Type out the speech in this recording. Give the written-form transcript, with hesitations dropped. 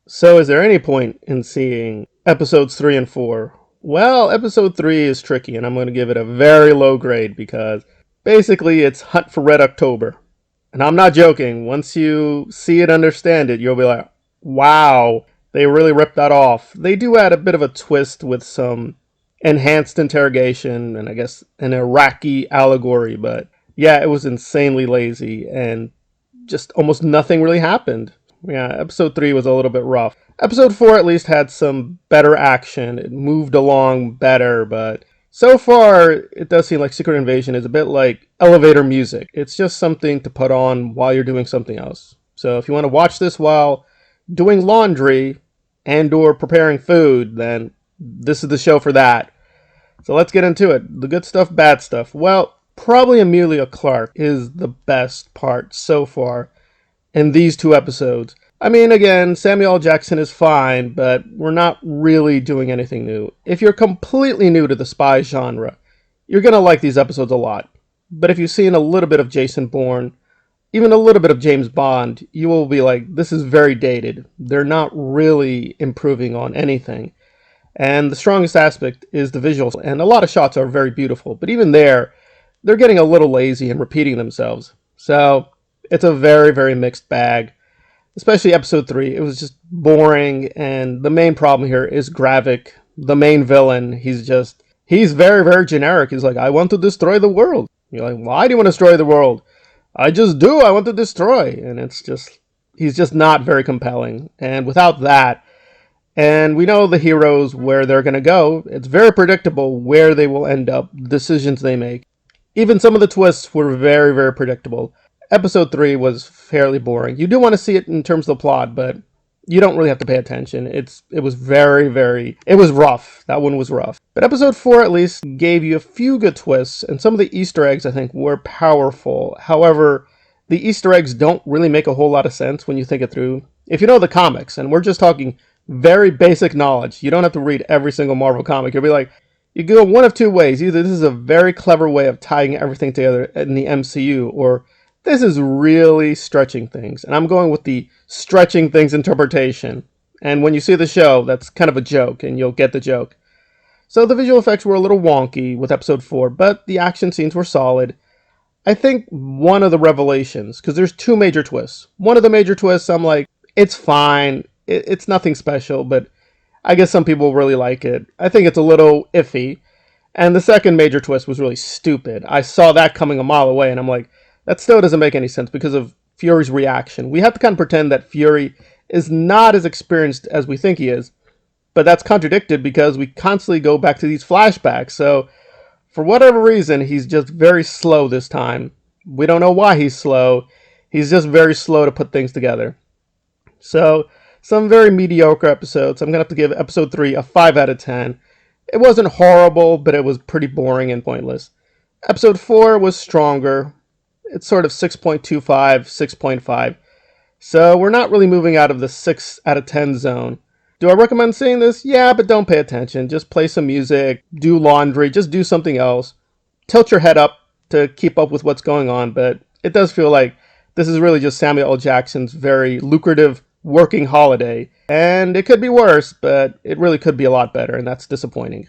So, is there any point in seeing episodes 3 and 4? Well, episode 3 is tricky, and I'm going to give it a very low grade because basically it's Hunt for Red October. And I'm not joking. Once you see it, understand it, you'll be like, wow, they really ripped that off. They do add a bit of a twist with some enhanced interrogation and I guess an Iraqi allegory, but yeah, it was insanely lazy and just almost nothing really happened. Yeah, episode 3 was a little bit rough. Episode 4 at least had some better action. It moved along better, but so far it does seem like Secret Invasion is a bit like elevator music. It's just something to put on while you're doing something else. So if you want to watch this while doing laundry and or preparing food, then this is the show for that. So let's get into it. The good stuff, bad stuff. Well, probably Emilia Clarke is the best part so far in these two episodes. I mean, again, Samuel L. Jackson is fine, but we're not really doing anything new. If you're completely new to the spy genre, you're going to like these episodes a lot. But if you've seen a little bit of Jason Bourne, even a little bit of James Bond, you will be like, this is very dated. They're not really improving on anything. And the strongest aspect is the visuals, and a lot of shots are very beautiful, but even there, they're getting a little lazy and repeating themselves. So it's a very, very mixed bag, especially episode 3. It was just boring, and the main problem here is Gravik, the main villain. He's very, very generic. He's like, I want to destroy the world. You're like, why do you want to destroy the world? I just do. I want to destroy. And he's just not very compelling. And without that, and we know the heroes where they're going to go. It's very predictable where they will end up, decisions they make. Even some of the twists were very, very predictable. Episode 3 was fairly boring. You do want to see it in terms of the plot, but you don't really have to pay attention. It was very, very... It was rough. That one was rough. But episode 4 at least gave you a few good twists, and some of the Easter eggs, I think, were powerful. However, the Easter eggs don't really make a whole lot of sense when you think it through. If you know the comics, and we're just talking very basic knowledge. You don't have to read every single Marvel comic. You'll be like, you go one of two ways. Either this is a very clever way of tying everything together in the MCU, or this is really stretching things. And I'm going with the stretching things interpretation. And when you see the show, that's kind of a joke, and you'll get the joke. So the visual effects were a little wonky with episode 4, but the action scenes were solid. I think one of the revelations, because there's two major twists. One of the major twists, I'm like, it's fine. It's nothing special, but I guess some people really like it. I think it's a little iffy. And the second major twist was really stupid. I saw that coming a mile away, and I'm like, that still doesn't make any sense because of Fury's reaction. We have to kind of pretend that Fury is not as experienced as we think he is. But that's contradicted because we constantly go back to these flashbacks. So, for whatever reason, he's just very slow this time. We don't know why he's slow. He's just very slow to put things together. So, some very mediocre episodes. I'm going to have to give episode 3 a 5 out of 10. It wasn't horrible, but it was pretty boring and pointless. Episode 4 was stronger. It's sort of 6.25, 6.5. So we're not really moving out of the 6 out of 10 zone. Do I recommend seeing this? Yeah, but don't pay attention. Just play some music, do laundry, just do something else. Tilt your head up to keep up with what's going on, but it does feel like this is really just Samuel L. Jackson's very lucrative working holiday. And it could be worse, but it really could be a lot better, and that's disappointing.